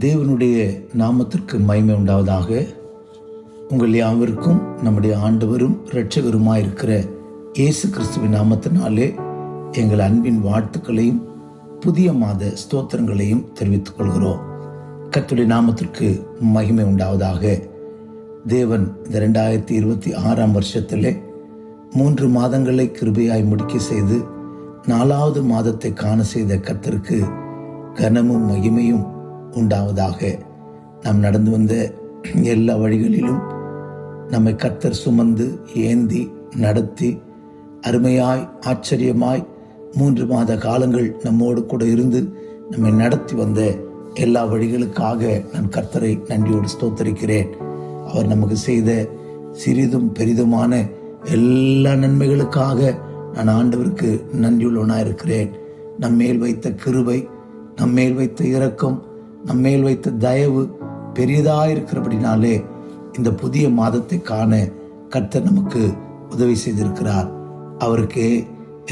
தேவனுடைய நாமத்திற்கு மகிமை உண்டாவதாக. உங்கள் யாவருக்கும் நம்முடைய ஆண்டவரும் இரட்சகருமாயிருக்கிற இயேசு கிறிஸ்துவின் நாமத்தினாலே எங்கள் அன்பின் வாழ்த்துக்களையும் புதிய மாத ஸ்தோத்திரங்களையும் தெரிவித்துக் கொள்கிறோம். கர்த்தருடைய நாமத்திற்கு மகிமை உண்டாவதாக. தேவன் இந்த 2026 வருஷத்திலே 3 மாதங்களை கிருபையாய் முடிக்க செய்து 4வது மாதத்தை காண செய்த கர்த்தருக்கு கனமும் மகிமையும் உண்டாவதாக. நாம் நடந்து வந்த எல்லா வழிகளிலும் நம்மை கர்த்தர் சுமந்து ஏந்தி நடத்தி அருமையாய் ஆச்சரியமாய் 3 மாத காலங்கள் நம்மோடு கூட இருந்து நம்மை நடத்தி வந்த எல்லா வழிகளுக்காக நான் கர்த்தரை நன்றியோடு ஸ்தோத்தரிக்கிறேன். அவர் நமக்கு செய்த சிறிதும் பெரிதுமான எல்லா நன்மைகளுக்காக நான் ஆண்டவருக்கு நன்றியுள்ளவனாயிருக்கிறேன். நம்மேல் வைத்த கிருபை, நம்மேல் வைத்த இரக்கம், நம்மேல் வைத்த தயவு பெரியதாயிருக்கிறபடினாலே இந்த புதிய மாதத்தை காண கர்த்தர் நமக்கு உதவி செய்திருக்கிறார். அவருக்கே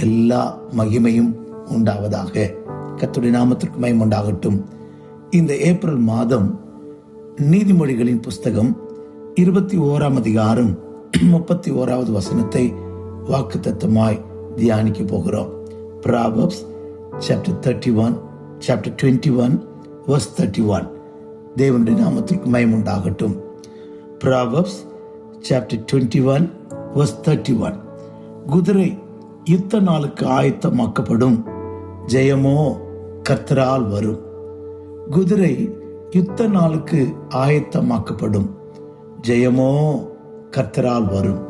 எல்லா மகிமையும் உண்டாவதாக. கர்த்தருடைய நாமத்திற்கு மகிமை உண்டாகட்டும். இந்த ஏப்ரல் மாதம் நீதிமொழிகளின் புஸ்தகம் 21 அதிகாரம் 31வது வசனத்தை வாக்குத்தத்தமாய் தியானிக்க போகிறோம். Proverbs chapter 21 verse 31. தேவனுடைய நாமத்திற்கு மகிமை உண்டாகட்டும். Proverbs chapter 21 verse 31. குதிரை யுத்த நாளுக்கு ஆயத்தமாக்கப்படும், ஜெயமோ கர்த்தரால் வரும். குதிரை யுத்த நாளுக்கு ஆயத்தமாக்கப்படும், ஜெயமோ கர்த்தரால் வரும்.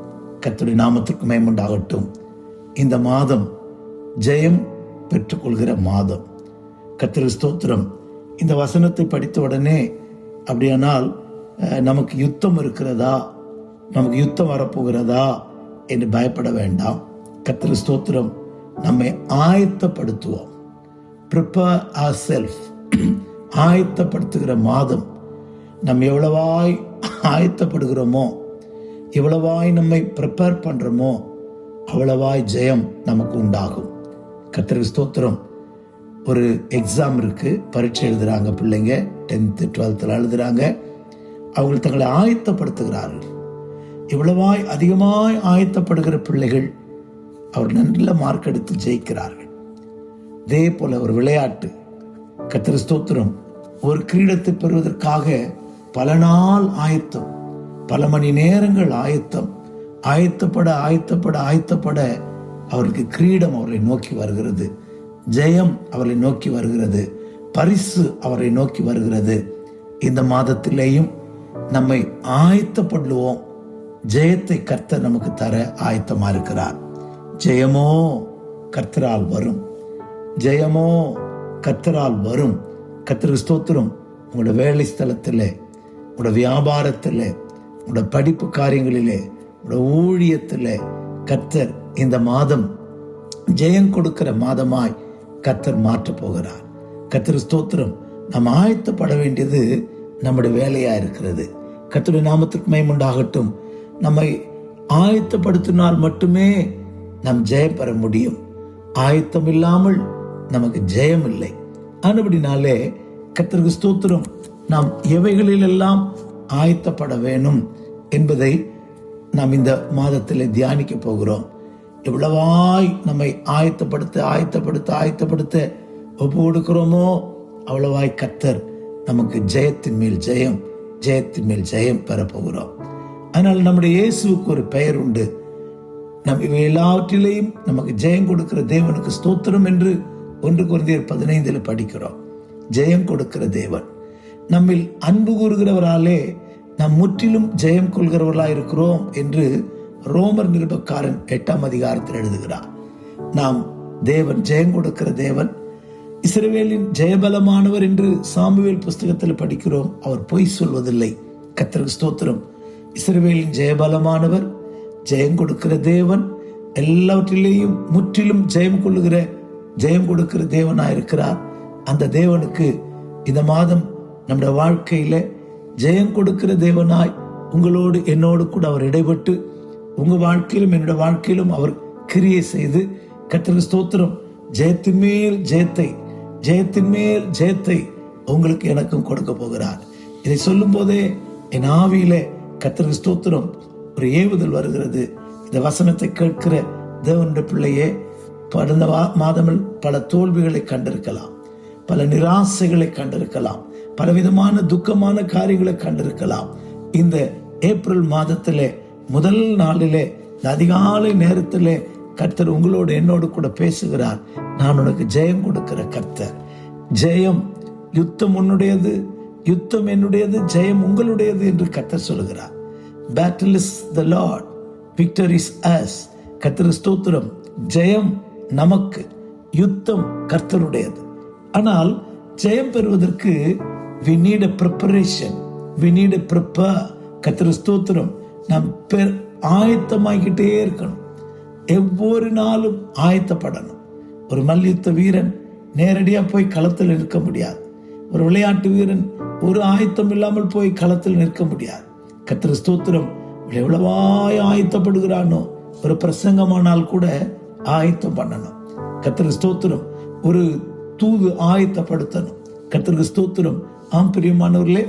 கர்த்தருடைய நாமத்திற்கு மகிமை உண்டாகட்டும். இந்த மாதம் ஜெயம் பெற்றுக்கொள்கிற மாதம். கர்த்தருக்கு ஸ்தோத்திரம். இந்த வசனத்தை படித்த உடனே அப்படியானால் நமக்கு யுத்தம் இருக்கிறதா, நமக்கு யுத்தம் வரப்போகிறதா என்று பயப்பட வேண்டாம். கர்த்தருக்கு ஸ்தோத்திரம். நம்மை ஆயத்தப்படுத்துவோம். prepare ourselves. ஆயத்தப்படுத்துகிற மாதம். நம்ம எவ்வளவாய் ஆயத்தப்படுகிறோமோ, எவ்வளவாய் நம்மை ப்ரிப்பேர் பண்றோமோ, அவ்வளவாய் ஜெயம் நமக்கு உண்டாகும். கர்த்தருக்கு ஸ்தோத்திரம். ஒரு எக்ஸாம் இருக்கு, பரீட்சை எழுதுறாங்க பிள்ளைங்க, 10th 12th எழுதுறாங்க. அவங்க தங்களை ஆயத்தப்படுத்துகிறார்கள். இவ்வளவாய் அதிகமாய் ஆயத்தப்படுகிற பிள்ளைகள் அவர் நல்ல மார்க் எடுத்து ஜெயிக்கிறார்கள். இதே போல ஒரு விளையாட்டு. கர்த்தருக்கு ஸ்தோத்திரம். ஒரு கிரீடத்தை பெறுவதற்காக பல நாள் ஆயத்தம், பல மணி நேரங்கள் ஆயத்தம். ஆயத்தப்பட அவருக்கு கிரீடம் அவரை நோக்கி வருகிறது, ஜெயம் அவரை நோக்கி வருகிறது, பரிசு அவரை நோக்கி வருகிறது. இந்த மாதத்திலேயும் நம்மை ஆயத்தப்படுவோம். ஜெயத்தை கர்த்தர் நமக்கு தர ஆயத்தமா இருக்கிறார். ஜெயமோ கர்த்தரால் வரும், ஜெயமோ கர்த்தரால் வரும். கர்த்தருக்கு ஸ்தோத்திரம். உங்களோட வேலை ஸ்தலத்தில், உங்களோட வியாபாரத்தில், உங்களோட படிப்பு காரியங்களிலே, உங்களோட ஊழியத்தில் கர்த்தர் இந்த மாதம் ஜெயம் கொடுக்கிற மாதமாய் கர்த்தர் மாற்ற போகிறார். கர்த்தருக்கு ஸ்தோத்திரம். நாம் ஆயத்தப்பட வேண்டியது நம்முடைய வேலையா இருக்கிறது. கர்த்தருடைய நாமத்திற்கு மகிமை உண்டாகட்டும். நம்மை ஆயத்தப்படுத்தினால் மட்டுமே நாம் ஜெயம் பெற முடியும். ஆயத்தம் இல்லாமல் நமக்கு ஜெயம் இல்லை. ஆனபடினாலே கர்த்தருக்கு ஸ்தோத்திரம். நாம் எவைகளில் எல்லாம் ஆயத்தப்பட வேணும் என்பதை நாம் இந்த மாதத்தில் தியானிக்க போகிறோம். எவ்வளவாய் நம்மை ஆயத்தப்படுத்த ஒப்பு கொடுக்கிறோமோ, அவ்வளவாய் கர்த்தர் நமக்கு ஜெயத்தின் மேல் ஜெயம், ஜெயத்தின் மேல் ஜெயம் பெற போகிறோம். அதனால் நம்முடைய இயேசுவுக்கு ஒரு பெயர் உண்டு. நம் இவை எல்லாவற்றிலையும் நமக்கு ஜெயம் கொடுக்கிற தேவனுக்கு ஸ்தோத்திரம் என்று 1 கொரிந்தியர் 15 படிக்கிறோம். ஜெயம் கொடுக்கிற தேவன். நம்மில் அன்பு கூறுகிறவராலே நாம் முற்றிலும் ஜெயம் கொள்கிறவர்களாக இருக்கிறோம் என்று ரோமர் நிருபக்காரன் 8ஆம் அதிகாரத்தில் எழுதுகிறார். நாம் தேவன் ஜெயம் கொடுக்கிற தேவன், இஸ்ரவேலின் ஜெயபலமானவர் என்று சாமுவேல் புஸ்தகத்தில் படிக்கிறோம். அவர் பொய் சொல்வதில்லை. கர்த்தருக்கு ஸ்தோத்திரம். இஸ்ரவேலின் ஜெயபலமானவர், ஜெயம் கொடுக்கிற தேவன், எல்லாவற்றிலேயும் முற்றிலும் ஜெயம் கொடுக்கிற தேவனாயிருக்கிறார். அந்த தேவனுக்கு இந்த மாதம் நம்முடைய வாழ்க்கையில ஜெயம் கொடுக்கிற தேவனாய் உங்களோடு என்னோடு கூட அவர் இடைப்பட்டு உங்க வாழ்க்கையிலும் என்னோட வாழ்க்கையிலும் அவர் கிரியை செய்து கர்த்தருக்கு ஸ்தோத்திரம் ஜெயத்தின் மேல் ஜெயத்தை உங்களுக்கு எனக்கும் கொடுக்க போகிறார். இதை சொல்லும் போதே என் ஆவியிலே கர்த்தருக்கு ஸ்தோத்திரம் ஒரு ஏவுதல் வருகிறது. இந்த வசனத்தை கேட்கிற தேவனுடைய பிள்ளையே, கடந்த மாதங்கள் பல தோல்விகளை கண்டிருக்கலாம், பல நிராசைகளை கண்டிருக்கலாம், பலவிதமான துக்கமான காரியங்களை கண்டிருக்கலாம். இந்த ஏப்ரல் மாதத்திலே முதல் நாளிலே அதிகாலை நேரத்திலே கர்த்தர் உங்களோடு என்னோடு கூட பேசுகிறார். நான் உனக்கு ஜெயம் கொடுக்கிற கர்த்தர். ஜெயம், யுத்தம் உன்னுடையது, யுத்தம் என்னுடையது, ஜெயம் உங்களுடையது என்று கர்த்தர் சொல்கிறார். Battle is the Lord, victory is us. கர்த்தர் ஸ்தோத்திரம். ஜெயம் நமக்கு, யுத்தம் கர்த்தருடையது. ஆனால் ஜெயம் பெறுவதற்கு we need a preparation, we need a prepare. கர்த்தர் ஸ்தோத்திரம். நாம் ஆயத்தமாகிட்டே இருக்கணும். ஒவ்வொரு நாளும் ஆயத்தப்படணும். ஒரு மல்யுத்த வீரன் நேரடியாக போய் களத்தில் நிற்க முடியாது. ஒரு விளையாட்டு வீரன் ஒரு ஆயத்தம் இல்லாமல் போய் களத்தில் நிற்க முடியாது. கர்த்தர் ஸ்தோத்திரம். எவ்வளவாய் ஆயத்தப்படுகிறானோ, ஒரு பிரசங்கமானால் கூட ஆயத்தம் பண்ணணும். கர்த்தர் ஸ்தோத்திரம். ஒரு தூது ஆயத்தப்படுத்தணும். கர்த்தருக்கு ஸ்தோத்திரம். ஆம் பிரியமானவர்களே,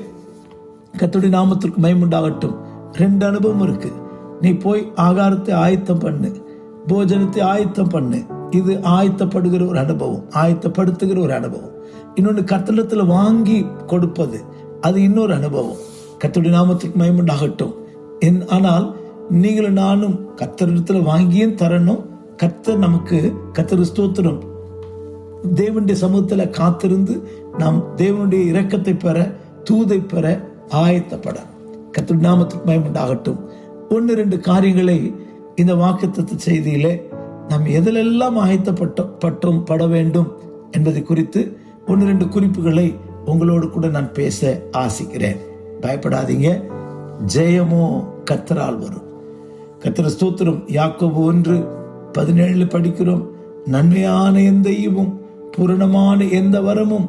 கர்த்தருடைய நாமத்திற்கு மகிமை உண்டாகட்டும். 2 அனுபவம் இருக்கு. நீ போய் ஆகாரத்தை ஆயத்தம் பண்ணு, போஜனத்தை ஆயத்தம் பண்ணு. இது ஆயத்தப்படுகிற ஒரு அனுபவம், ஆயத்தப்படுத்துகிற ஒரு அனுபவம். இன்னொன்று கர்த்தரிடத்துல வாங்கி கொடுப்பது, அது இன்னொரு அனுபவம். கர்த்தருடைய நாமத்திற்கு மகிமை உண்டாகட்டும். ஆனால் நீங்களும் நானும் கர்த்தரிடத்துல வாங்கியும் தரணும். கர்த்தர் நமக்கு, கர்த்தர் ஸ்தோத்திரம், தேவனுடைய சமூகத்துல காத்திருந்து நாம் தேவனுடைய இரக்கத்தை பெற, தூதை பெற ஆயத்தப்பட. கர்த்தருடைய நாமத்திற்கு மகிமை உண்டாகட்டும். 1-2 காரியங்களை இந்த வாக்குத்தத்த செய்தியிலே நாம் எதிலெல்லாம் பட வேண்டும் என்பதை குறித்து 1-2 குறிப்புகளை உங்களோடு கூட நான் பேச ஆசிக்கிறேன். பயப்படாதீங்க. ஜெயமோ கர்த்தரால் வரும். கர்த்தர் ஸ்தோத்திரம். யாக்கோபு 1:17 படிக்கிறோம். நன்மையான எந்த ஈவும் பூரணமான எந்த வரமும்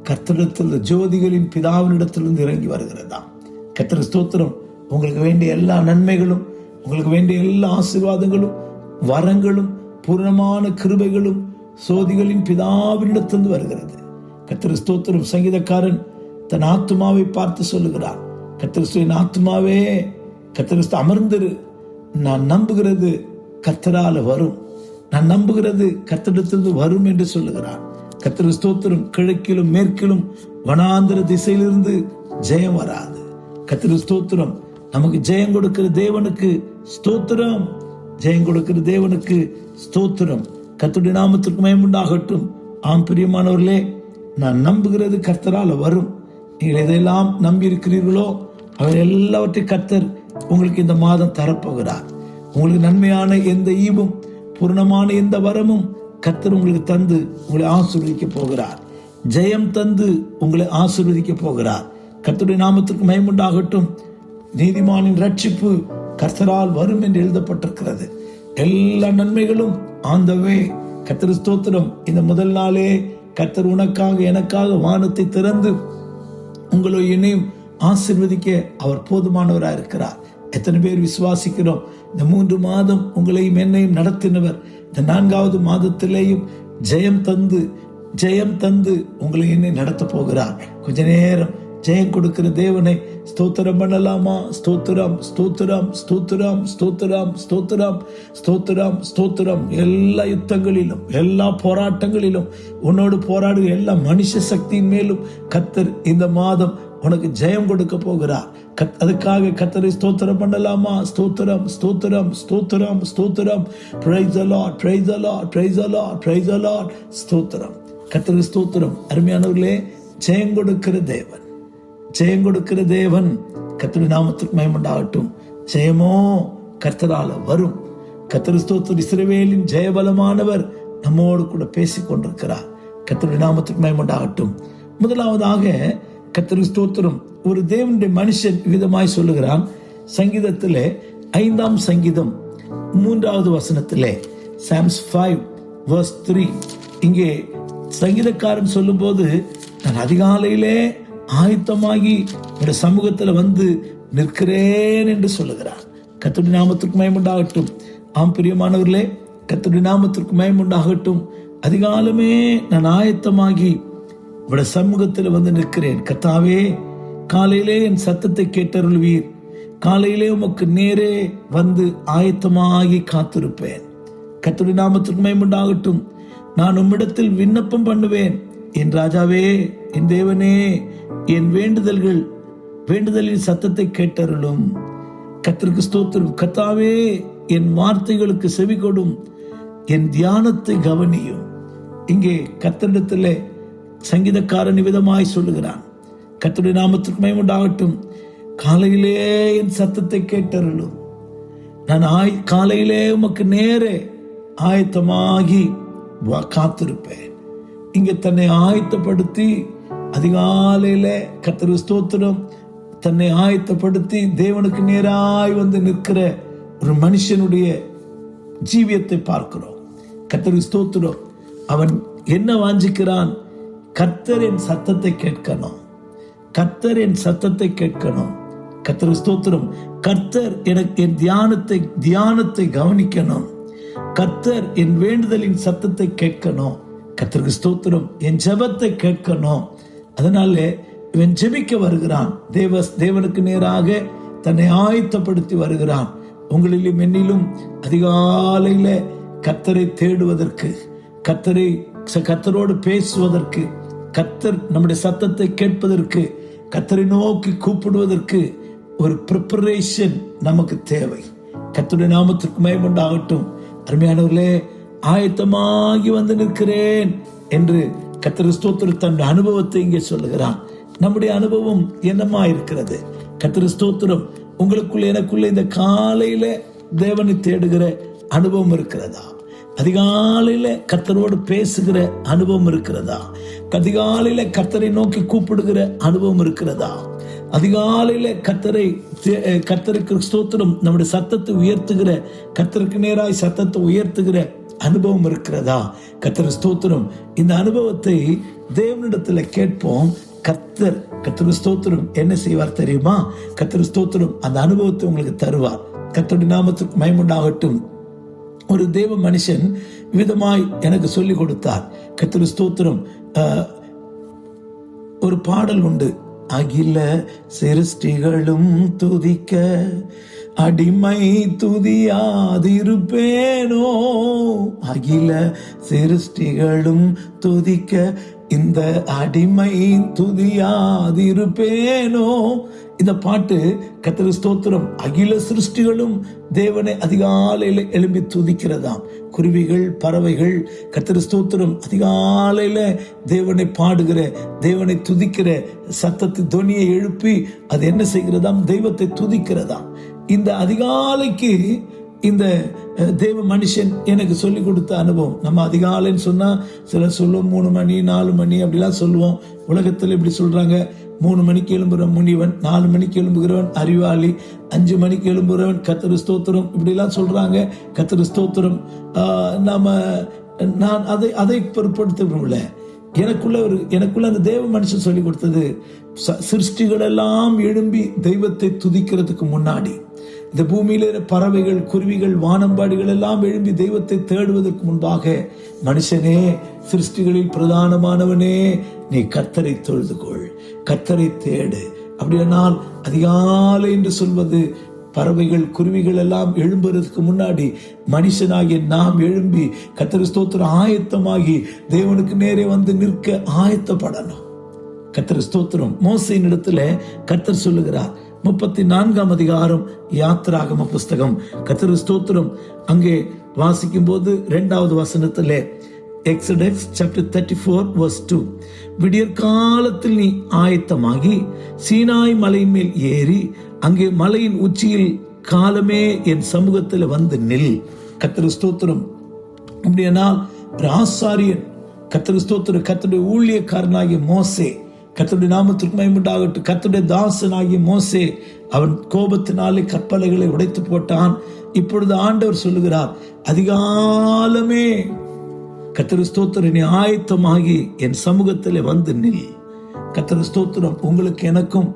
கர்த்தரிடத்தில், ஜோதிகளின் பிதாவினிடத்திலிருந்து இறங்கி வருகிறதா. கர்த்தர் ஸ்தோத்திரம். உங்களுக்கு வேண்டிய எல்லா நன்மைகளும், உங்களுக்கு வேண்டிய எல்லா ஆசீர்வாதங்களும், வரங்களும், பூர்ணமான கிருபைகளும் சோதிகளின் பிதாவினிடத்திலிருந்து வருகிறது. கர்த்தர் ஸ்தோத்திரம். சங்கீதக்காரன் தன் ஆத்துமாவை பார்த்து சொல்லுகிறார். கர்த்தர் ஆத்துமாவே கர்த்தர் அமர்ந்திரு, நான் நம்புகிறது கர்த்தரால வரும், நான் நம்புகிறது கர்த்தரிடத்திலிருந்து வரும் என்று சொல்லுகிறார். கர்த்தர் ஸ்தோத்திரம். கிழக்கிலும் மேற்கிலும் வனாந்திர திசையிலிருந்து ஜெயம் வராது. கர்த்தர் ஸ்தோத்திரம். நமக்கு ஜெயம் கொடுக்கிற தேவனுக்கு ஸ்தோத்திரம், ஜெயம் கொடுக்கிற தேவனுக்கு ஸ்தோத்திரம். கர்த்தருடைய நாமத்திற்கு மகிமை உண்டாகட்டும். ஆம் பிரியமானவர்களே, நான் நம்புகிறது கர்த்தரால வரும். நீங்கள் எதையெல்லாம் நம்பி இருக்கிறீர்களோ அவர் எல்லாவற்றையும் கர்த்தர் உங்களுக்கு இந்த மாதம் தரப்போகிறார். உங்களுக்கு நன்மையான எந்த ஈவும் பூர்ணமான எந்த வரமும் கர்த்தர் உங்களுக்கு தந்து உங்களை ஆசீர்வதிக்க போகிறார். ஜெயம் தந்து உங்களை ஆசீர்வதிக்க போகிறார். கர்த்தருடைய நாமத்திற்கு மகிமை உண்டாகட்டும். நீதிமானின் ரட்சிப்பு கர்த்தரால் வரும் என்று எழுதப்பட்டிருக்கிறது. எல்லா நன்மைகளும் ஆன் த வே. கர்த்தர் ஸ்தோத்திரம். இந்த முதல் நாளே கர்த்தர் உனக்காக எனக்காக வானத்தை திறந்து உங்களை என்னையும் ஆசீர்வதிக்க அவர் போதுமானவராக இருக்கிறார். எத்தனை பேர் விசுவாசிக்கிறோம்? இந்த 3 மாதம் உங்களையும் என்னையும் நடத்தினவர் இந்த 4வது மாதத்திலேயும் ஜெயம் தந்து உங்களை என்னை நடத்த போகிறார். கொஞ்ச நேரம் ஜெயம் கொடுக்கிற தேவனை ஸ்தோத்திரம் பண்ணலாமா? ஸ்தோத்திரம், ஸ்தோத்திரம், ஸ்தோத்திரம், ஸ்தோத்திரம், ஸ்தோத்திரம், ஸ்தோத்திரம், ஸ்தோத்திரம். எல்லா யுத்தங்களிலும், எல்லா போராட்டங்களிலும் உன்னோடு போராடுகிற எல்லா மனுஷ சக்தியின் மேலும் கர்த்தர் இந்த மாதம் உனக்கு ஜெயம் கொடுக்க போகிறார். அதுக்காக கர்த்தரை ஸ்தோத்திரம் பண்ணலாமா? ஸ்தோத்திரம், ஸ்தோத்திரம், ஸ்தோத்திரம், ஸ்தோத்திரம். Praise the Lord, praise the Lord, praise the Lord, praise the Lord. ஸ்தோத்திரம், கர்த்தருக்கு ஸ்தோத்திரம். அருமையானவர்களே, ஜெயம் கொடுக்கிற தேவன், ஜெயம் கொடுக்கிற தேவன். கர்த்தருடைய நாமத்திற்கு மகிமை உண்டாகட்டும். ஜெயமோ கர்த்தரால வரும். கர்த்தர் ஸ்தோத்திரம். இஸ்ரவேலின் ஜெயபலமானவர் நம்மோடு கூட பேசிக் கொண்டிருக்கிறார். கர்த்தருடைய நாமத்திற்கு மகிமை உண்டாகட்டும். முதலாவதாக கர்த்தருக்கு ஸ்தோத்திரம். ஒரு தேவனுடைய மனுஷன் விதமாய் சொல்லுகிறான். சங்கீதத்திலே 5ஆம் சங்கீதம் 3வது வசனத்திலே, Psalms 5:3, இங்கே சங்கீதக்காரன் சொல்லும் போது, நான் அதிகாலையிலே ஆயத்தமாகி ஒரு சமூகத்தில் வந்து நிற்கிறேன் என்று சொல்லுகிறார். கர்த்தருடைய நாமத்திற்கு மகிமை உண்டாகட்டும். ஆம் பிரியமானவர்களே, கர்த்தருடைய நாமத்திற்கு மகிமை உண்டாகட்டும். அதிகாலமே நான் ஆயத்தமாகி உடைய சமூகத்தில் வந்து நிற்கிறேன். கர்த்தாவே, காலையிலே என் சத்தத்தை கேட்டருள்வீர். காலையிலே உமக்கு நேரே வந்து ஆயத்தமாகி காத்திருப்பேன். கர்த்தருடைய நாமத்திற்கு மகிமை உண்டாகட்டும். நான் உம்மிடத்தில் விண்ணப்பம் பண்ணுவேன். என் ராஜாவே, என் தேவனே, என் வேண்டுதலின் சத்தத்தை கேட்டருளும். கர்த்தருக்கு ஸ்தோத்திரம். கர்த்தாவே, என் வார்த்தைகளுக்கு செவி கொடும். என் தியானத்தை கவனியும். இங்கே கர்த்தரிடத்திலே சங்கீதக்காரன் விதமாய் சொல்லுகிறான். கர்த்தருடைய நாமத்திற்கு மகிமை உண்டாகட்டும். காலையிலே என் சத்தத்தை கேட்டருளும். நான் காலையிலே உமக்கு நேரே ஆயத்தமாகி காத்திருப்பேன். இங்கே தன்னை ஆயத்தப்படுத்தி அதிகாலையில கர்த்தருக்கு ஸ்தோத்திரம், தன்னை ஆயத்தப்படுத்தி தேவனுக்கு நேராய் வந்து நிற்கிற ஒரு மனுஷனுடைய ஜீவியத்தை பார்க்கிறோம். கர்த்தருக்கு ஸ்தோத்திரம். அவன் என்ன வாஞ்சிக்கிறான்? கர்த்தர் என் சத்தத்தை கேட்கணும். கர்த்தர் என் சத்தத்தை கேட்கணும். கர்த்தருக்கு ஸ்தோத்திரம். கர்த்தர் எனக்கு என் தியானத்தை கவனிக்கணும். கர்த்தர் என் வேண்டுதலின் சத்தத்தை கேட்கணும். கர்த்தருக்கு ஸ்தோத்திரம். என் ஜெபத்தை கேட்கணும். அதனால இவன் ஜெபிக்க வருகிறான். தேவனுக்கு நேராக தன்னை ஆயத்தப்படுத்தி வருகிறான். உங்களிலும் என்னிலும் அதிகாலையில கர்த்தரை தேடுவதற்கு, கர்த்தரோடு பேசுவதற்கு, கர்த்தர் நம்முடைய சத்தத்தை கேட்பதற்கு, கர்த்தரை நோக்கி கூப்பிடுவதற்கு ஒரு ப்ரிப்பரேஷன் நமக்கு தேவை. கர்த்தருடைய நாமத்திற்கு மகிமை உண்டாகட்டும். அருமையானவர்களே, ஆயத்தமாகி வந்து நிற்கிறேன் என்று கர்த்தர் ஸ்தோத்திரம் தன்னுடைய அனுபவத்தை இங்கே சொல்லுகிறான். நம்முடைய அனுபவம் என்னமா இருக்கிறது? கர்த்தர் ஸ்தோத்திரம். உங்களுக்குள்ள எனக்குள்ள இந்த காலையில தேவனை தேடுகிற அனுபவம் இருக்கிறதா? அதிகாலையில கர்த்தரோடு பேசுகிற அனுபவம் இருக்கிறதா? அதிகாலையில கர்த்தரை நோக்கி கூப்பிடுகிற அனுபவம் இருக்கிறதா? அதிகாலையில கர்த்தருக்கு ஸ்தோத்திரம், நம்முடைய சத்தத்தை உயர்த்துகிற, கர்த்தருக்கு நேராய் சத்தத்தை உயர்த்துகிற அனுபவம் இருக்கிறதா? கர்த்தர் ஸ்தோத்திரம். இந்த அனுபவத்தை தேவனிடத்துல கேட்போம். கர்த்தர் ஸ்தோத்திரம் என்ன செய்வார் தெரியுமா? கர்த்தர் ஸ்தோத்திரம் அந்த அனுபவத்தை உங்களுக்கு தருவார். கர்த்தருடைய நாமத்திற்கு மகிமை உண்டாகட்டும். ஒரு தேவ மனுஷன் விதமாய் எனக்கு சொல்லிக் கொடுத்தார். கர்த்தர் ஸ்தோத்திரம். ஒரு பாடல் உண்டு. அகில சிருஷ்டிகளும் துதிக்க அடிமை துதியாதிருப்பேனோ. அகில சிருஷ்டிகளும் துதிக்க இந்த அடிமை துதியாதிருப்பேனோ. இந்த பாட்டு கர்த்தர் ஸ்தோத்திரம். அகில சிருஷ்டிகளும் தேவனை அதிகாலையில எழும்பி துதிக்கிறதாம். குருவிகள், பறவைகள் கர்த்தர் ஸ்தோத்திரம் அதிகாலையில தேவனை பாடுகிற, தேவனை துதிக்கிற சத்தத்தை தொனியை எழுப்பி அது என்ன செய்கிறதாம்? தெய்வத்தை துதிக்கிறதாம். இந்த அதிகாலைக்கு இந்த தேவ மனுஷன் எனக்கு சொல்லி கொடுத்த அனுபவம். நம்ம அதிகாலைன்னு சொன்னா சிலர் சொல்லுவோம் 3 மணி 4 மணி அப்படிலாம் சொல்லுவோம். உலகத்தில் இப்படி சொல்றாங்க. 3 மணிக்கு எழும்புற முனிவன், 4 மணிக்கு எழும்புகிறவன் அறிவாளி, 5 மணிக்கு எழும்புகிறவன் கர்த்தர் ஸ்தோத்திரம், இப்படிலாம் சொல்றாங்க. கர்த்தர் ஸ்தோத்திரம். நான் அதை பொருட்படுத்தவில்லை. எனக்குள்ள அந்த தேவ மனுஷன் சொல்லி கொடுத்தது, சிருஷ்டிகள் எல்லாம் எழும்பி தெய்வத்தை துதிக்கிறதுக்கு முன்னாடி, இந்த பூமியில பறவைகள், குருவிகள், வானம்பாடிகள் எல்லாம் எழும்பி தெய்வத்தை தேடுவதற்கு முன்பாக, மனுஷனே, சிருஷ்டிகளில் பிரதானமானவனே, நீ கர்த்தரை தொழுதுகொள், கர்த்தரை தேடு. அப்படியானால் அதிகாலை என்று சொல்வது பறவைகள், குருவிகள் எல்லாம் எழும்புறதுக்கு முன்னாடி மனுஷனாகிய நாம் எழும்பி கர்த்தர் ஸ்தோத்திரம் ஆயத்தமாகி தேவனுக்கு நேரே வந்து நிற்க ஆயத்தப்படணும். கர்த்தர் ஸ்தோத்திரம். மோசேயின் இடத்துல கர்த்தர் சொல்லுகிறார். 34ஆம் அதிகாரம் யாத்திராகம புஸ்தகம். கர்த்தர் ஸ்தோத்திரம். அங்கே வாசிக்கும் போது 2வது வசனத்திலே, Exodus chapter 34 verse 2, விடியற் காலத்தில் நீ ஆயத்தமாகி சீனாய் மலையின் மேல் ஏறி அங்கே மலையின் உச்சியில் காலமே என் சமூகத்தில் வந்து நில். கர்த்தர் ஸ்தோத்திரம். அப்படியானால் ஆசாரியன் கர்த்தர் ஸ்தோத்திரம், கர்த்தருடைய ஊழியக்காரனாகிய மோசே, கர்த்தருடைய நாமத்திற்கு மகிமை உண்டாகட்டும், கர்த்தருடைய தாசனாகிய மோசே, அவன் கோபத்தினாலே கற்பலைகளை உடைத்து போட்டான். இப்பொழுது ஆண்டவர் சொல்லுகிறார், அதிகாலமே கர்த்தர் ஸ்தோத்திரம் நீ ஆயத்தமாகி என் சமூகத்தில் வந்து நில். கர்த்தர் ஸ்தோத்திரம். உங்களுக்கு எனக்கும்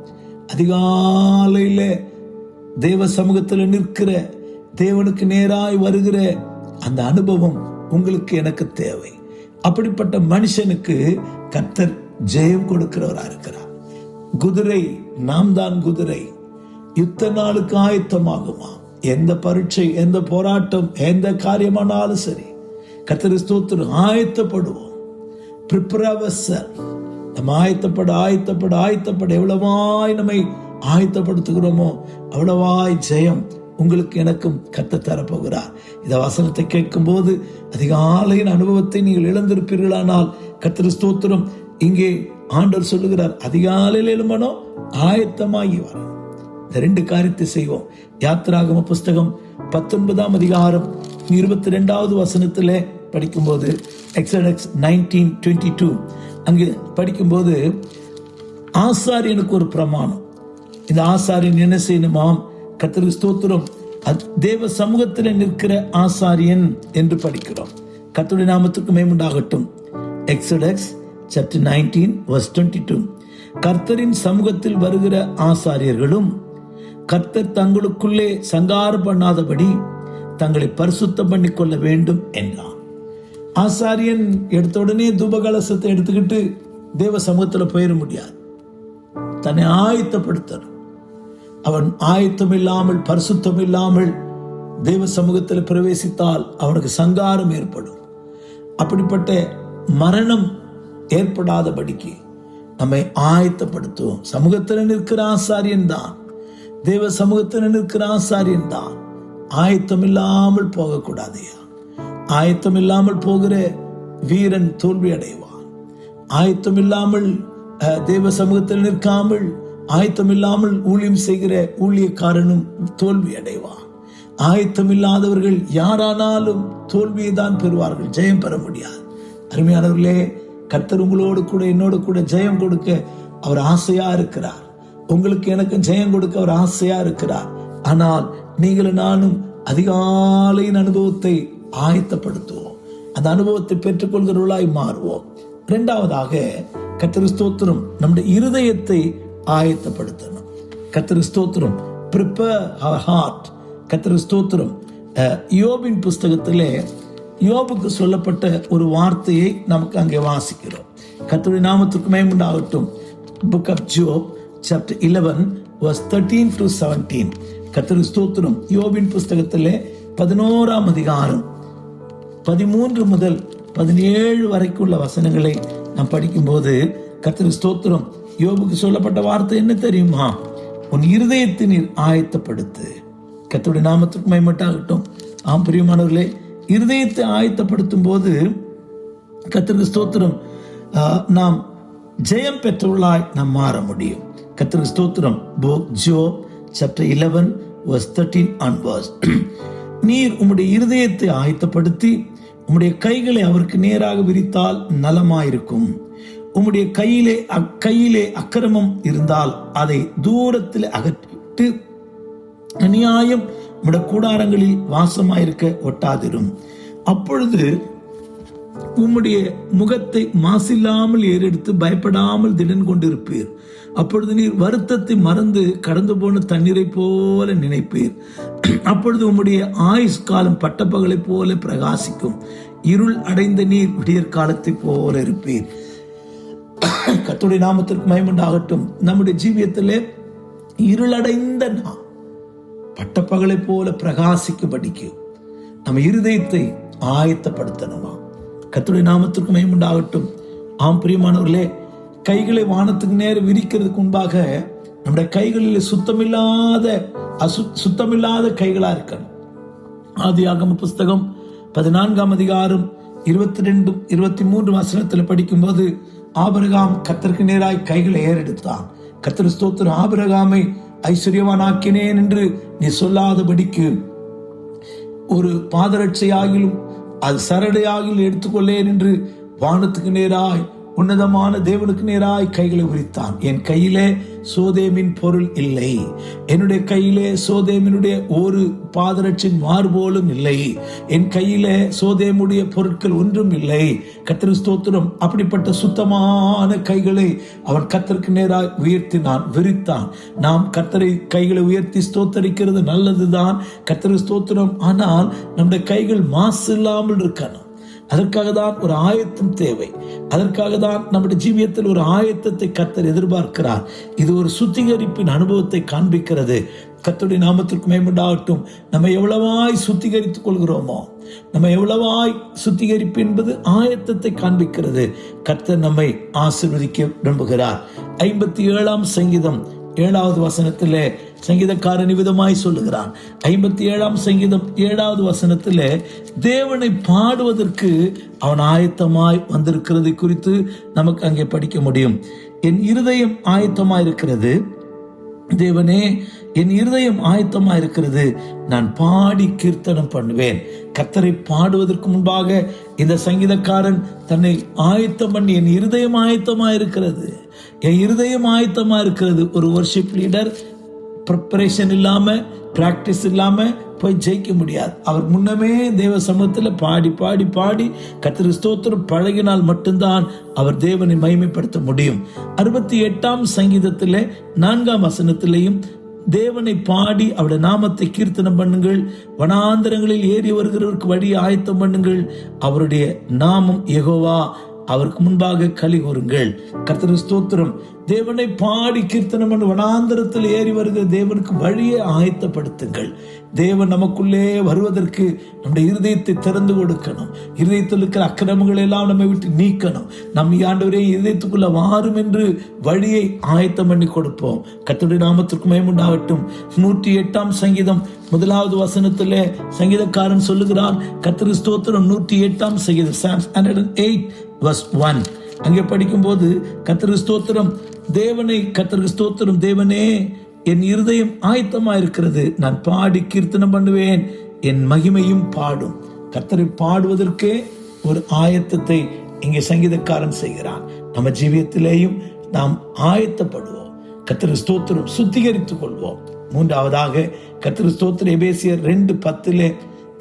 அதிகாலையில தேவ சமூகத்தில் நிற்கிற, தேவனுக்கு நேராய் வருகிற அந்த அனுபவம் உங்களுக்கு எனக்கு தேவை. அப்படிப்பட்ட மனுஷனுக்கு கர்த்தர் ஜெயம் கொடுக்கிறவரா இருக்கிறார். குதிரை, நாம் தான் குதிரை. யுத்த நாளுக்கு ஆயத்தமாகுமா? எந்த பரீட்சை, எந்த போராட்டம், எந்த காரியமானாலும் சரி, கர்த்தர் ஸ்தோத்திரம், ஆயத்தப்படுவோம். prepare ourselves. நம்ம ஆயத்தப்பட எவ்வளவாய் நம்மை ஆயத்தப்படுத்துகிறோமோ அவ்வளவாய் ஜெயம் உங்களுக்கு எனக்கும் கர்த்தர் தரப்போகிறார். இந்த வசனத்தை கேட்கும் போது அதிகாலையின் அனுபவத்தை நீங்கள் இழந்திருப்பீர்களானால் கர்த்தர் ஸ்தோத்திரம், இங்கே ஆண்டவர் சொல்லுகிறார், அதிகாலையில் எழும்பணும், ஆயத்தமாகி வரணும். இந்த 2 காரியத்தை செய்வோம். யாத்திராகம புஸ்தகம் 19ஆம் அதிகாரம் 22வது வசனத்திலே படிக்கும்போது, எக்ஸோடஸ் 19:22 அங்கு படிக்கும்போது, ஆசாரியனுக்கு ஒரு பிரமாணம். இந்த ஆசாரியன் என்ன செய்யணுமாம்? கர்த்தருக்கு ஸ்தோத்திரம், தேவ சமூகத்தில் நிற்கிற ஆசாரியன் என்று படிக்கிறோம். கர்த்தருடைய நாமத்துக்கு மகிமையுண்டாகட்டும். Exodus chapter 19 verse 22. கர்த்தரின் சமூகத்தில் வருகிற ஆசாரியர்களும் கர்த்தர் தங்களுக்குள்ளே சங்காரம் பண்ணாதபடி தங்களை பரிசுத்தம் பண்ணி கொள்ள வேண்டும் என்றான். ஆசாரியன் எடுத்த உடனே தூபகலசத்தை எடுத்துக்கிட்டு தேவ சமூகத்தில் போயிட முடியாது. தன்னை ஆயத்தப்படுத்தணும். அவன் ஆயத்தம் இல்லாமல், பரிசுத்தம் இல்லாமல் தேவ சமூகத்தில் பிரவேசித்தால் அவனுக்கு சங்காரம் ஏற்படும். அப்படிப்பட்ட மரணம் ஏற்படாதபடிக்கு நம்மை ஆயத்தப்படுத்துவோம். சமூகத்தில் நிற்கிற ஆசாரியன் தான், தேவ சமூகத்தில் நிற்கிற ஆசாரியன் தான். ஆயத்தம் இல்லாமல் போகக்கூடாதையா. ஆயத்தம் இல்லாமல் போகிற வீரன் தோல்வி அடைவான். ஆயத்தம் இல்லாமல் தேவ சமூகத்தில் நிற்காமல், ஆயத்தம் இல்லாமல் ஊழியம் செய்கிற ஊழியக்காரனும் தோல்வி அடைவான். ஆயத்தம் இல்லாதவர்கள் யாரானாலும் தோல்வியை தான் பெறுவார்கள், ஜெயம் பெற முடியாது. அருமையானவர்களே, கர்த்தர் உங்களோடு கூட என்னோடு கூட ஜெயம் கொடுக்க அவர் ஆசையா இருக்கிறார். உங்களுக்கு எனக்கு ஜெயம் கொடுக்க அவர் ஆசையா இருக்கிறார். ஆனால் நீங்களும் நானும் அதிகாலையின் அனுபவத்தை ஆயத்தப்படுத்துவோம். அந்த அனுபவத்தை பெற்றுக்கொள்கிறவர்களாய் மாறுவோம். 2வதாக கர்த்தருக்கு ஸ்தோத்திரம், நம்முடைய இருதயத்தை ஆயத்தப்படுத்தணும். கர்த்தருக்கு ஸ்தோத்திரம், prepare our heart. கர்த்தருக்கு ஸ்தோத்திரம், யோபின் புஸ்தகத்திலே யோபுக்கு சொல்லப்பட்ட ஒரு வார்த்தையை நமக்கு அங்கே வாசிக்கிறோம். கர்த்தருடைய நாமத்துக்கு மகிமையுண்டாகட்டும். Book of Job chapter 11 verse 13 to 17. கர்த்தருக்கு ஸ்தோத்திரம், யோபின் புஸ்தகத்திலே 11ஆம் அதிகாரம் 13 முதல் 17 வரைக்கும் உள்ள வசனங்களை நாம் படிக்கும்போது, கர்த்தருக்கு ஸ்தோத்திரம், யோபுக்கு சொல்லப்பட்ட வார்த்தை என்ன தெரியுமா? உன் இருதயத்தை நீர் ஆயத்தப்படுத்து. கர்த்தருடைய நாமத்துக்கு மகிமையுண்டாகட்டும். ஆம் பிரியமானவர்களே, இருதயத்தை ஆயத்தப்படுத்தும் போது கர்த்தருக்கு ஸ்தோத்திரம், நாம் ஜெயம் பெற்றவர்களாய் நாம் மாற முடியும். கர்த்தருக்கு ஸ்தோத்திரம். Job chapter 11 verse 13 onwards. நீர் உம்முடைய இருதயத்தை ஆயத்தப்படுத்தி உம்முடைய கைகளை அவருக்கு நேராக விரித்தால் நலமாயிருக்கும். உம்முடைய கையிலே அக்கிரமம் இருந்தால் அதை தூரத்தில் அகற்றிட்டு அநியாயம் உம்முடைய கூடாரங்களில் வாசமாயிருக்க ஒட்டாதிரும். அப்பொழுது உம்முடைய முகத்தை மாசில்லாமல் ஏறெடுத்து பயப்படாமல் திடன் கொண்டிருப்பீர். அப்பொழுது நீர் வருத்தத்தை மறந்து கடந்து போன தண்ணீரை போல நினைப்பீர். அப்பொழுது உம்முடைய ஆயுஷ் காலம் பட்டப்பகலை போல பிரகாசிக்கும். இருள் அடைந்த நீர் விடியற் காலத்தை போல இருப்பீர். கர்த்தருடைய நாமத்திற்கு மகிமையுண்டாகட்டும். நம்முடைய ஜீவியத்திலே இருளடைந்த நாம் பட்டப்பகலை போல பிரகாசிக்கும்படிக்கு நம்ம இருதயத்தை ஆயத்தப்படுத்தணுமா? கர்த்தருடைய நாமத்திற்கு மகிமையுண்டாகட்டும். ஆம் பிரியமானவர்களே, கைகளை வானத்துக்கு நேரம் விரிக்கிறதுக்கு முன்பாக நம்முடைய கைகளில் சுத்தமில்லாத கைகளா இருக்கணும். ஆதியாகம புஸ்தகம் 14ஆம் அதிகாரம் 22, 23 வசனத்தில் படிக்கும்போது, ஆபிரகாம் கர்த்தருக்கு நேராய் கைகளை ஏறெடுத்தான். கர்த்தர் ஸ்தோத்திரம், ஆபிரகாமை ஐஸ்வர்யவானாக்கினேன் என்று நீ சொல்லாதபடிக்கு ஒரு பாதரட்சையாகிலும் அது சரடையாகிலும் எடுத்துக்கொள்ளேன் என்று வானத்துக்கு நேராய் உன்னதமான தேவனுக்கு நேராய் கைகளை உரித்தான். என் கையிலே சோதேமின் பொருள் இல்லை, என்னுடைய கையிலே சோதேமினுடைய ஒரு பாதரட்சின் மார்போலும் இல்லை, என் கையிலே சோதேமுடைய பொருட்கள் ஒன்றும் இல்லை. கர்த்தருக்கு ஸ்தோத்திரம். அப்படிப்பட்ட சுத்தமான கைகளை அவன் கர்த்தருக்கு நேராய் உயர்த்தினான், விரித்தான். நாம் கர்த்தரை கைகளை உயர்த்தி ஸ்தோத்தரிக்கிறது நல்லதுதான், கர்த்தருக்கு ஸ்தோத்திரம். ஆனால் நம்முடைய கைகள் மாசு இல்லாமல் இருக்கணும். அதற்காக தான் ஒரு ஆயத்தம் தேவை. அதற்காக தான் நம்முடைய ஜீவியத்தில் ஒரு ஆயத்தத்தை கர்த்தர் எதிர்பார்க்கிறார். இது ஒரு சுத்திகரிப்பின் அனுபவத்தை காண்பிக்கிறது. கர்த்தருடைய நாமத்திற்கு மகிமையுண்டாகட்டும். நம்ம எவ்வளவாய் சுத்திகரித்துக் கொள்கிறோமோ, நம்ம எவ்வளவாய் சுத்திகரிப்பு என்பது ஆயத்தத்தை காண்பிக்கிறது. கர்த்தர் நம்மை ஆசீர்வதிக்க விரும்புகிறார். 57ஆம் சங்கீதம் 7வது வசனத்திலே சங்கீதக்காரன் விதமாய் சொல்லுகிறான். 57ஆம் சங்கீதம் 7வது வசனத்திலே தேவனை பாடுவதற்கு அவன் ஆயத்தமாய் வந்திருக்கிறது குறித்து நமக்கு அங்கே படிக்க முடியும். என் இருதயம் ஆயத்தமாய் இருக்கிறது, தேவனே என் இருதயம் ஆயத்தமா இருக்கிறது, நான் பாடி கீர்த்தனம் பண்ணுவேன். கர்த்தரை பாடுவதற்கு முன்பாக இந்த சங்கீதக்காரன் தன்னை ஆயத்தம் பண்ணி, என் இருதயம் ஆயத்தமா இருக்கிறது, என் இருதயம் ஆயத்தமா இருக்கிறது. ஒரு வொர்ஷிப் லீடர் ப்ரிப்பரேஷன் இல்லாம, பிராக்டிஸ் இல்லாம போய் ஜெயிக்க முடியாது. அவர் முன்னமே தேவ சமூகத்தில் பாடி பாடி பாடி கர்த்தருக்கு ஸ்தோத்திரம் பழகினால் மட்டும்தான் அவர் தேவனை மகிமைப்படுத்த முடியும். 68ஆம் சங்கீதத்திலே 4ஆம் வசனத்திலேயும் தேவனை பாடி அவருடைய நாமத்தை கீர்த்தனம் பண்ணுங்கள், வனாந்தரங்களில் ஏறி வருகிறவருக்கு வழி ஆயத்தம் பண்ணுங்கள், அவருடைய நாமம் யெகோவா, அவருக்கு முன்பாக களி கூறுங்கள். கர்த்தருக்கு ஸ்தோத்திரம். தேவனை பாடி கீர்த்தனம் பண்ணி வனாந்தரத்தில் ஏறி வருகிற தேவனுக்கு வழியை ஆயத்தப்படுத்துங்கள். தேவன் நமக்குள்ளே வருவதற்கு நம்முடைய இருதயத்தை திறந்து கொடுக்கணும். இருதயத்தில் இருக்கிற அக்கிரமங்களை எல்லாம் நம்மை விட்டு நீக்கணும். நம் ஆண்டவரே இருதயத்துக்குள்ள வாரும் என்று வழியை ஆயத்தம் பண்ணி கொடுப்போம். கர்த்தருடைய நாமத்திற்கு மகிமையுண்டாகட்டும். 108ஆம் சங்கீதம் 1வது வசனத்திலே சங்கீதக்காரன் சொல்லுகிறான், கர்த்தருக்கு ஸ்தோத்திரம். 108ஆம் சங்கீதம் Psalm 108 verse 1 அங்கே படிக்கும்போது கர்த்தருக்கு ஸ்தோத்திரம், தேவனை கர்த்தருக்கு ஸ்தோத்திரம், தேவனே என் இருதயம் ஆயத்தமா இருக்கிறது, நான் பாடி கீர்த்தனம் பண்ணுவேன், என் மகிமையும் பாடும். கர்த்தரை பாடுவதற்கே ஒரு ஆயத்தத்தை இங்கே சங்கீதக்காரன் செய்கிறான். நம்ம ஜீவியத்திலேயும் நாம் ஆயத்தப்படுவோம். கர்த்தருக்கு ஸ்தோத்திரம், சுத்திகரித்துக் கொள்வோம். 3வதாக கர்த்தருக்கு ஸ்தோத்திரம் எபேசியர் 2:10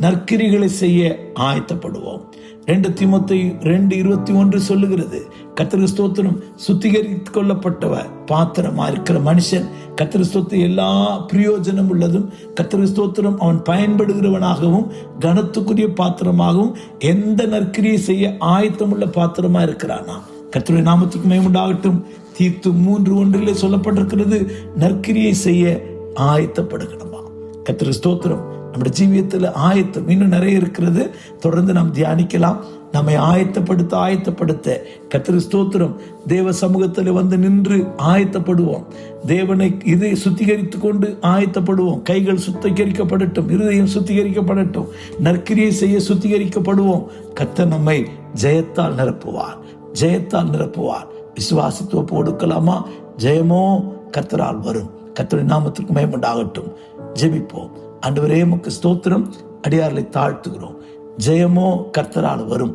நற்கிரிகளை செய்ய ஆயத்தப்படுவோம். 2 தீமோத்தேயு 2:21 சொல்லுகிறது, கர்த்தருக்கு ஸ்தோத்திரம், சுத்திகரித்துக் கொள்ளப்பட்டவர் பாத்திரமா இருக்கிற மனுஷன் கர்த்தருக்கு ஸ்தோத்திரம் எல்லா பிரயோஜனம் உள்ளதும், கர்த்தருக்கு ஸ்தோத்திரம் அவன் பயன்படுகிறவனாகவும் கனத்துக்குரிய பாத்திரமாகவும் எந்த நற்கிரியை செய்ய ஆயத்தமுள்ள பாத்திரமா இருக்கிறானா. கர்த்தருடைய நாமத்துக்கு மகிமையுண்டாகட்டும். தீத்து 3:1 சொல்லப்பட்டிருக்கிறது, நற்கிரியை செய்ய ஆயத்தப்படுகிறோமா. கர்த்தருக்கு ஸ்தோத்திரம். நம்முடைய ஜீவியத்தில் ஆயத்தம் இன்னும் நிறைய இருக்கிறது. தொடர்ந்து நாம் தியானிக்கலாம். நம்மை ஆயத்தப்படுத்த கர்த்தருக்கு ஸ்தோத்திரம். தேவ சமூகத்தில் வந்து நின்று ஆயத்தப்படுவோம். தேவனை இதை சுத்திகரித்துக் கொண்டு ஆயத்தப்படுவோம். கைகள் சுத்திகரிக்கப்படட்டும், இருதயம் சுத்திகரிக்கப்படட்டும், நற்கிரியை செய்ய சுத்திகரிக்கப்படுவோம். கர்த்தர் நம்மை ஜெயத்தால் நிரப்புவார், ஜெயத்தால் நிரப்புவார். விசுவாசித்து ஒப்பு கொடுக்கலாமா? ஜெயமோ கர்த்தரால் வரும். கர்த்தருடைய நாமத்திற்கு மகிமையுண்டாகட்டும். ஜெபிப்போம். ஆண்டவரே உமக்கு ஸ்தோத்திரம், அடியார்களை தாழ்த்துகிறோம். ஜெயமோ கர்த்தரால் வரும்.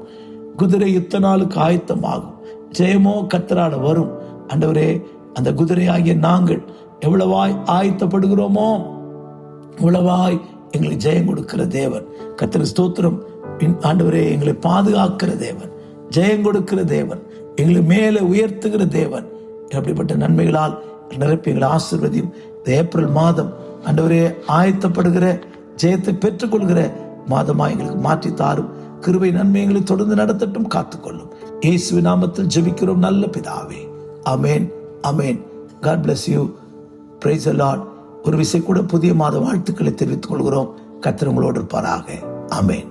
குதிரை யுத்த நாளுக்கு ஆயத்தமாகும். ஜெயமோ கர்த்தரால் வரும். ஆண்டவரே, அந்த குதிரையாகிய நாங்கள் எவ்வளவாய் ஆயத்தப்படுகிறோமோ அவ்வளவாய் எங்களுக்கு ஜெயம் கொடுக்கிற தேவன். கர்த்தருக்கு ஸ்தோத்திரம். ஆண்டவரே, எங்களை பாதுகாக்கிற தேவன், ஜெயம் கொடுக்கிற தேவன், எங்களை மேலே உயர்த்துகிற தேவன். அப்படிப்பட்ட நன்மைகளால் நிரப்பி எங்களை ஆசீர்வதியும். ஏப்ரல் மாதம் ஆண்டவரே ஆயத்தப்படுகிற, ஜெயத்தை பெற்றுக்கொள்கிற மாதமா எங்களுக்கு மாற்றி தாரும். கிருபை நன்மை எங்களை தொடர்ந்து நடத்தட்டும், காத்துக்கொள்ளும். இயேசுவின் நாமத்தில் ஜெபிக்கிறோம் நல்ல பிதாவே. ஆமேன், ஆமேன். God bless you. Praise the Lord. ஒரு விசை கூட புதிய மாத வாழ்த்துக்களை தெரிவித்துக் கொள்கிறோம். கர்த்தர் உங்களோடு இருப்பாராக. ஆமேன்.